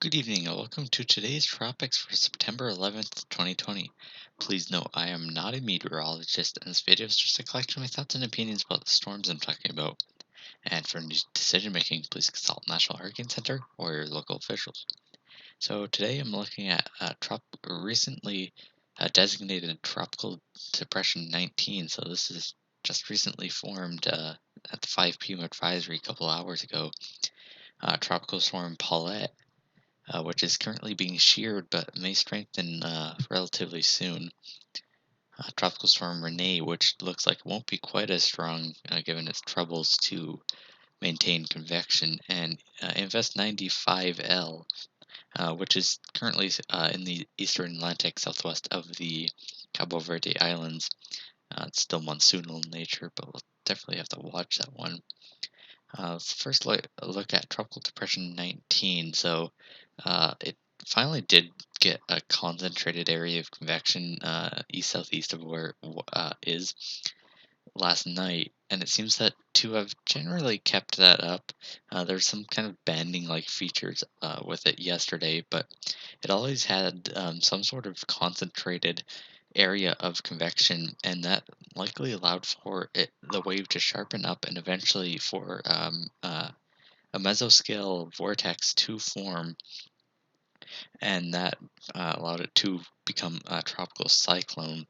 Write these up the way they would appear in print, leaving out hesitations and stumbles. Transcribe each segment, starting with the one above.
Good evening and welcome to today's Tropics for September 11th, 2020. Please note I am not a meteorologist and this video is just a collection of my thoughts and opinions about the storms I'm talking about. And for any decision making, please consult National Hurricane Center or your local officials. So today I'm looking at recently designated Tropical Depression 19. So this is just recently formed at the 5 p.m. advisory a couple hours ago. Tropical Storm Paulette, which is currently being sheared but may strengthen relatively soon. Tropical storm Rene, which looks like it won't be quite as strong given its troubles to maintain convection, and Invest 95L, which is currently in the eastern Atlantic southwest of the Cabo Verde Islands. It's still monsoonal in nature, but we'll definitely have to watch that one. Let's first look at Tropical Depression 19. So it finally did get a concentrated area of convection east-southeast of where it is last night, and it seems that to have generally kept that up. There's some kind of banding-like features with it yesterday, but it always had some sort of concentrated area of convection, and that likely allowed for the wave to sharpen up and eventually for a mesoscale vortex to form, and that allowed it to become a tropical cyclone.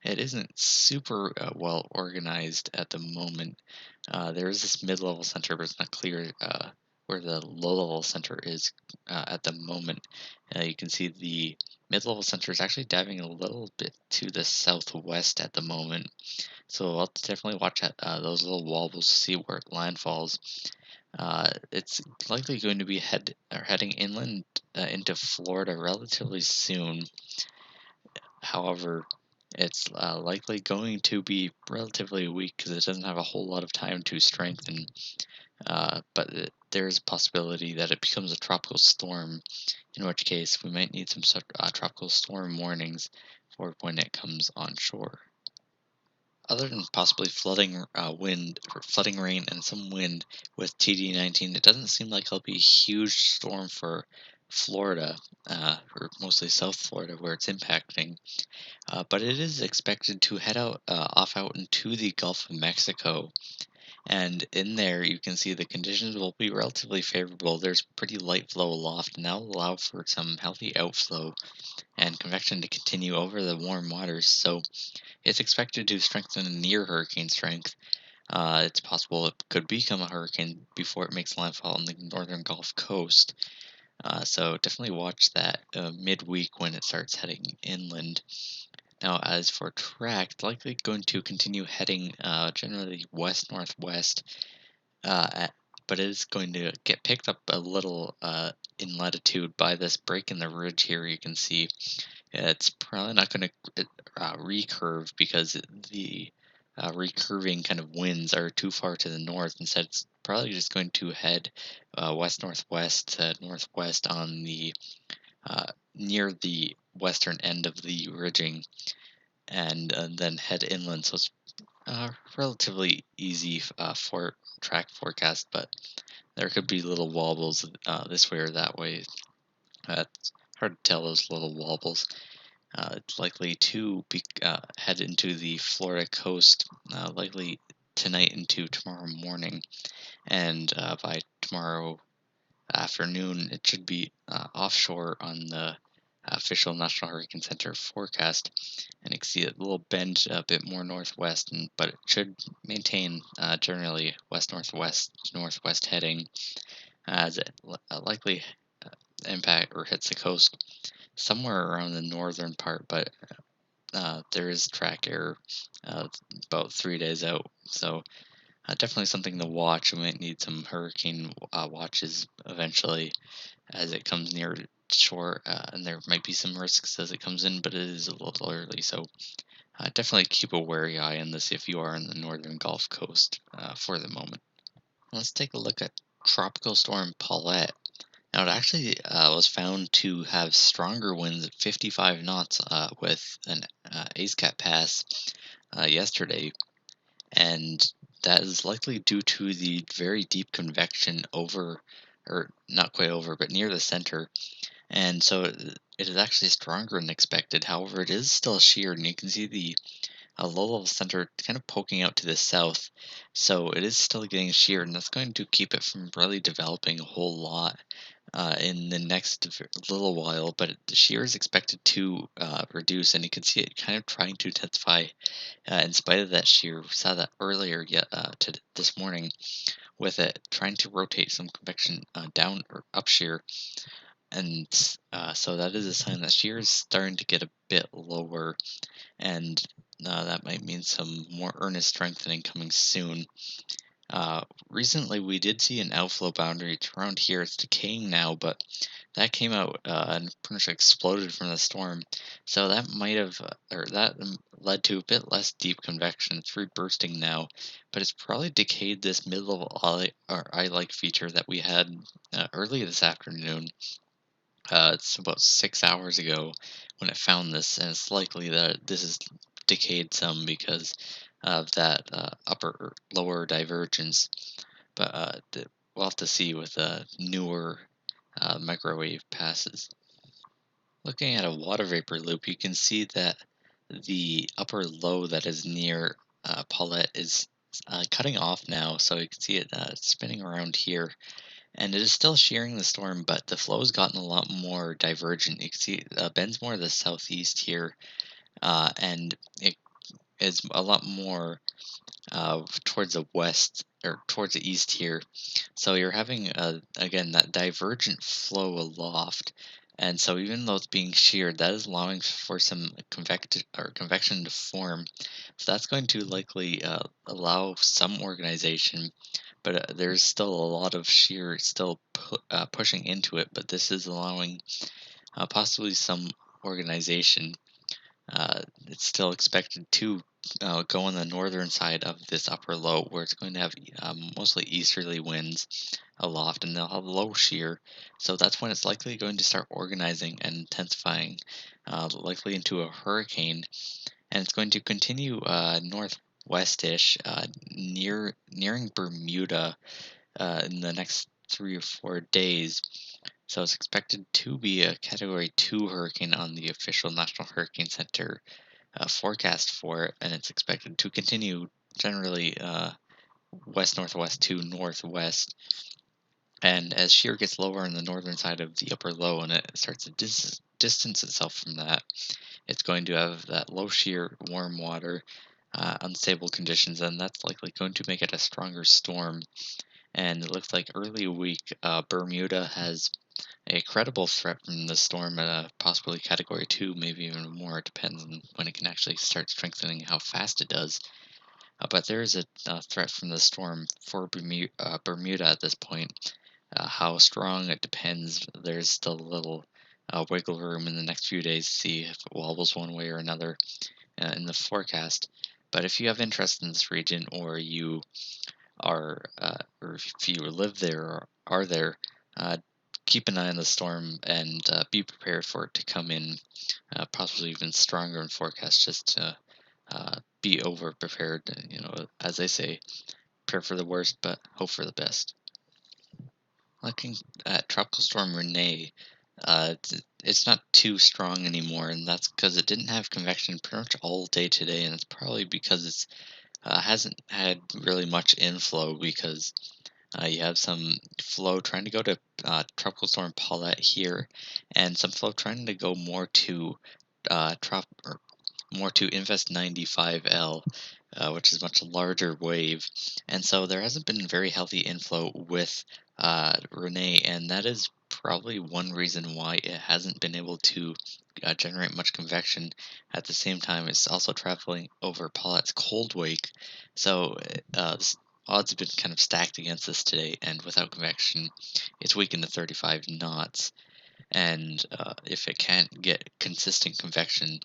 It isn't super well organized at the moment. There is this mid-level center, but it's not clear where the low-level center is at the moment. You can see the mid-level center is actually diving a little bit to the southwest at the moment. So I'll definitely watch those little wobbles to see where it landfalls. It's likely going to be heading inland into Florida relatively soon. However, it's likely going to be relatively weak because it doesn't have a whole lot of time to strengthen. But there's a possibility that it becomes a tropical storm, in which case we might need some tropical storm warnings for when it comes on shore. Other than possibly flooding wind or flooding rain and some wind with TD19, it doesn't seem like it'll be a huge storm for Florida, or mostly South Florida, where it's impacting. But it is expected to head off out into the Gulf of Mexico. And in there, you can see the conditions will be relatively favorable. There's pretty light flow aloft, and that will allow for some healthy outflow and convection to continue over the warm waters. So it's expected to strengthen near hurricane strength. It's possible it could become a hurricane before it makes landfall on the northern Gulf Coast. So definitely watch that midweek when it starts heading inland. Now, as for track, it's likely going to continue heading generally west-northwest, but it is going to get picked up a little in latitude by this break in the ridge here. You can see it's probably not going to recurve because the recurving kind of winds are too far to the north. Instead, it's probably just going to head west-northwest to northwest on the near the western end of the ridging, and then head inland. So it's relatively easy for track forecast, but there could be little wobbles this way or that way. It's hard to tell those little wobbles. It's likely to head into the Florida coast, likely tonight into tomorrow morning, and by tomorrow afternoon it should be offshore on the official National Hurricane Center forecast, and you can see a little bend a bit more northwest, but it should maintain generally west-northwest heading as it likely impact or hits the coast somewhere around the northern part, but there is track error about 3 days out. So definitely something to watch. We might need some hurricane watches eventually as it comes near shore, and there might be some risks as it comes in, but it is a little early. So definitely keep a wary eye on this if you are on the northern Gulf Coast for the moment. Let's take a look at Tropical Storm Paulette. Now, it actually was found to have stronger winds at 55 knots with an ACE-CAT pass yesterday, and that is likely due to the very deep convection over or not quite over, but near the center. And so it is actually stronger than expected. However, it is still shear, and you can see the low level center kind of poking out to the south. So it is still getting shear, and that's going to keep it from really developing a whole lot in the next little while. But the shear is expected to reduce, and you can see it kind of trying to intensify in spite of that shear. We saw that earlier yet to this morning with it trying to rotate some convection down or up shear, and so that is a sign that shear is starting to get a bit lower, and that might mean some more earnest strengthening coming soon. Recently, we did see an outflow boundary. It's around here. It's decaying now, but that came out and pretty much exploded from the storm. So that might have, or that led to a bit less deep convection. It's rebursting now, but it's probably decayed this mid-level eye-like feature that we had early this afternoon. It's about 6 hours ago when it found this, and it's likely that this is decayed some because of that upper or lower divergence. But we'll have to see with newer microwave passes. Looking at a water vapor loop, you can see that the upper low that is near Paulette is cutting off now, so you can see it spinning around here. And it is still shearing the storm, but the flow has gotten a lot more divergent. You can see it bends more to the southeast here, and it is a lot more towards the west or towards the east here. So you're having again that divergent flow aloft, and so even though it's being sheared, that is allowing for some convection to form. So that's going to likely allow some organization, but there's still a lot of shear still pushing into it. But this is allowing possibly some organization. It's still expected to go on the northern side of this upper low, where it's going to have mostly easterly winds aloft, and they'll have low shear. So that's when it's likely going to start organizing and intensifying, likely into a hurricane, and it's going to continue northwestish, nearing Bermuda in the next 3 or 4 days. So it's expected to be a Category 2 hurricane on the official National Hurricane Center forecast for it, and it's expected to continue generally west northwest to northwest. And as shear gets lower on the northern side of the upper low and it starts to distance itself from that, it's going to have that low shear, warm water, unstable conditions, and that's likely going to make it a stronger storm. And it looks like early week, Bermuda has a credible threat from the storm at a possibly Category 2, maybe even more. It depends on when it can actually start strengthening, how fast it does. But there is a threat from the storm for Bermuda at this point. How strong, it depends. There's still a little wiggle room in the next few days to see if it wobbles one way or another in the forecast. But if you have interest in this region, or you or if you live there or are there, uh, keep an eye on the storm and be prepared for it to come in, possibly even stronger in forecast, just to be over prepared. As they say, prepare for the worst, but hope for the best. Looking at Tropical Storm Rene, it's not too strong anymore, and that's because it didn't have convection pretty much all day today, and it's probably because it's hasn't had really much inflow because you have some flow trying to go to Tropical Storm Paulette here, and some flow trying to go more to or more to Invest 95L, which is a much larger wave. And so there hasn't been very healthy inflow with Rene, and that is probably one reason why it hasn't been able to generate much convection. At the same time, it's also traveling over Paulette's cold wake, so odds have been kind of stacked against this today, and without convection, it's weakened to 35 knots. And if it can't get consistent convection,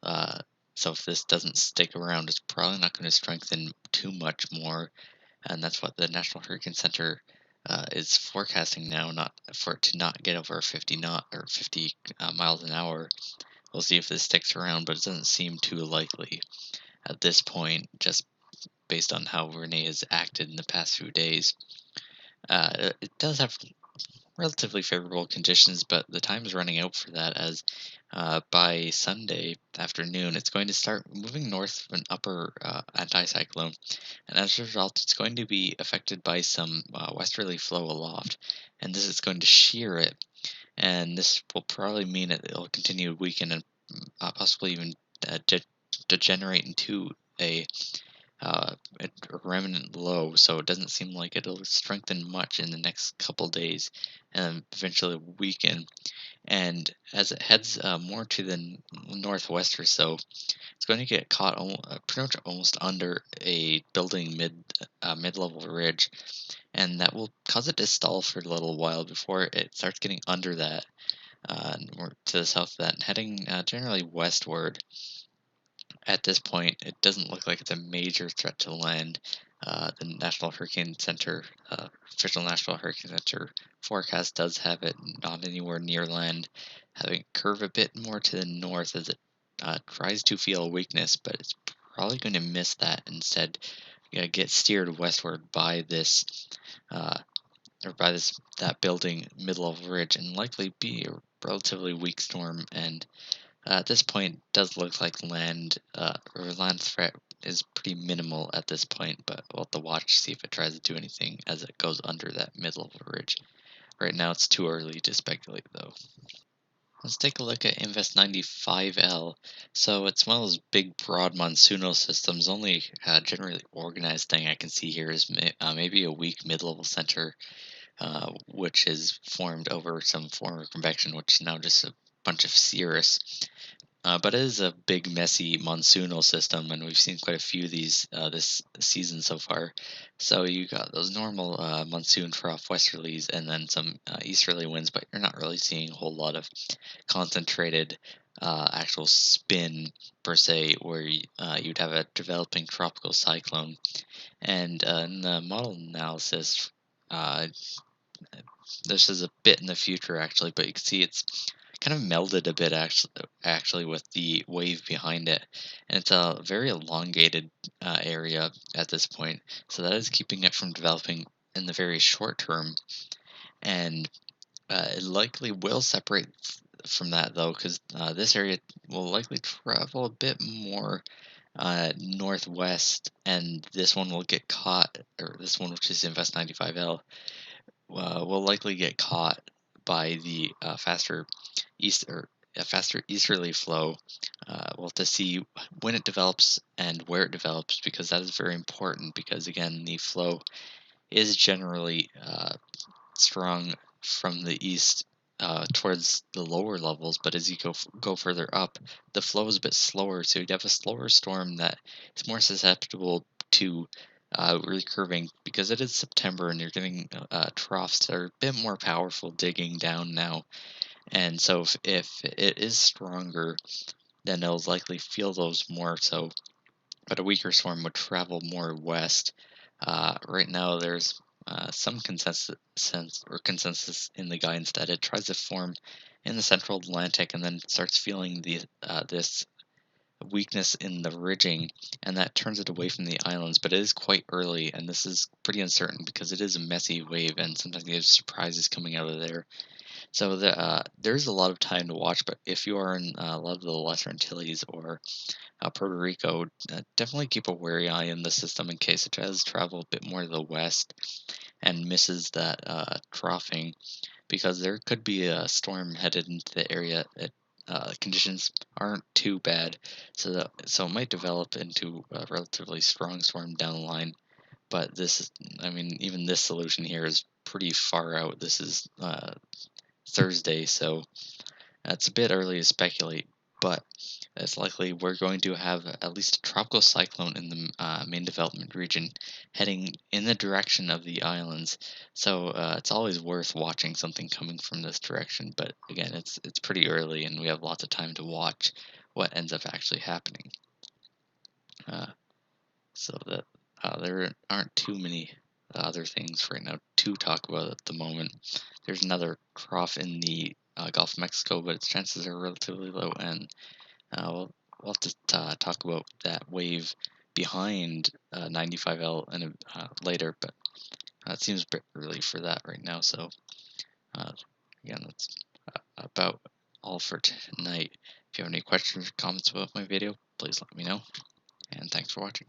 uh, so if this doesn't stick around, it's probably not going to strengthen too much more, and that's what the National Hurricane Center is forecasting now, not for it to not get over 50 knot or 50 miles an hour. We'll see if this sticks around, but it doesn't seem too likely at this point, just based on how Rene has acted in the past few days. It does have relatively favorable conditions, but the time is running out for that as by Sunday afternoon it's going to start moving north of an upper anticyclone, and as a result, it's going to be affected by some westerly flow aloft, and this is going to shear it, and this will probably mean it'll continue to weaken and possibly even degenerate into a a remnant low, so it doesn't seem like it'll strengthen much in the next couple days and eventually weaken. And as it heads more to the northwest or so, it's going to get caught pretty much almost under a building mid-level ridge, and that will cause it to stall for a little while before it starts getting under that, more to the south of that, and heading generally westward. At this point, it doesn't look like it's a major threat to land. The National Hurricane Center, official National Hurricane Center forecast does have it not anywhere near land, having it curve a bit more to the north as it tries to feel weakness, but it's probably going to miss that instead. Get steered westward by this, uh, or by this that building mid-level ridge, and likely be a relatively weak storm. And at this point, it does look like land threat is pretty minimal at this point, but we'll have to watch see if it tries to do anything as it goes under that mid-level ridge. Right now, it's too early to speculate, though. Let's take a look at Invest 95L. So it's one of those big, broad monsoonal systems. Only generally organized thing I can see here is maybe a weak mid-level center, which is formed over some former convection, which is now just a bunch of cirrus. But it is a big, messy monsoonal system, and we've seen quite a few of these this season so far. So you got those normal monsoon trough westerlies, and then some easterly winds, but you're not really seeing a whole lot of concentrated actual spin per se, where you'd have a developing tropical cyclone. And in the model analysis, uh, this is a bit in the future actually, but you can see it's kind of melded a bit actually with the wave behind it, and it's a very elongated area at this point, so that is keeping it from developing in the very short term. And it likely will separate from that though, because this area will likely travel a bit more northwest, and this one will get caught, or this one, which is Invest 95L, will likely get caught by the faster easterly flow. We'll have to see when it develops and where it develops, because that is very important, because again, the flow is generally strong from the east towards the lower levels, but as you go further up, the flow is a bit slower, so you'd have a slower storm that is more susceptible to recurving, because it is September and you're getting troughs that are a bit more powerful digging down now. And so if it is stronger, then it'll likely feel those more so, but a weaker storm would travel more west. Right now, there's some consensus in the guidance that it tries to form in the central Atlantic and then starts feeling this weakness in the ridging, and that turns it away from the islands. But it is quite early, and this is pretty uncertain because it is a messy wave, and sometimes there's surprises coming out of there. So there's a lot of time to watch. But if you are in a lot of the Lesser Antilles or Puerto Rico, definitely keep a wary eye in the system in case it does travel a bit more to the west and misses that troughing, because there could be a storm headed into the area. Conditions aren't too bad, so it might develop into a relatively strong storm down the line. But I mean, even this solution here is pretty far out. This is Thursday, so it's a bit early to speculate, but it's likely we're going to have at least a tropical cyclone in the main development region heading in the direction of the islands. So it's always worth watching something coming from this direction. But again, it's pretty early, and we have lots of time to watch what ends up actually happening. Uh, so that there aren't too many other things right now to talk about at the moment. There's another trough in the Gulf of Mexico, but its chances are relatively low, and we'll have to talk about that wave behind 95L later, but it seems a bit early for that right now. So Uh, Again, that's about all for tonight. If you have any questions or comments about my video, please let me know. And thanks for watching.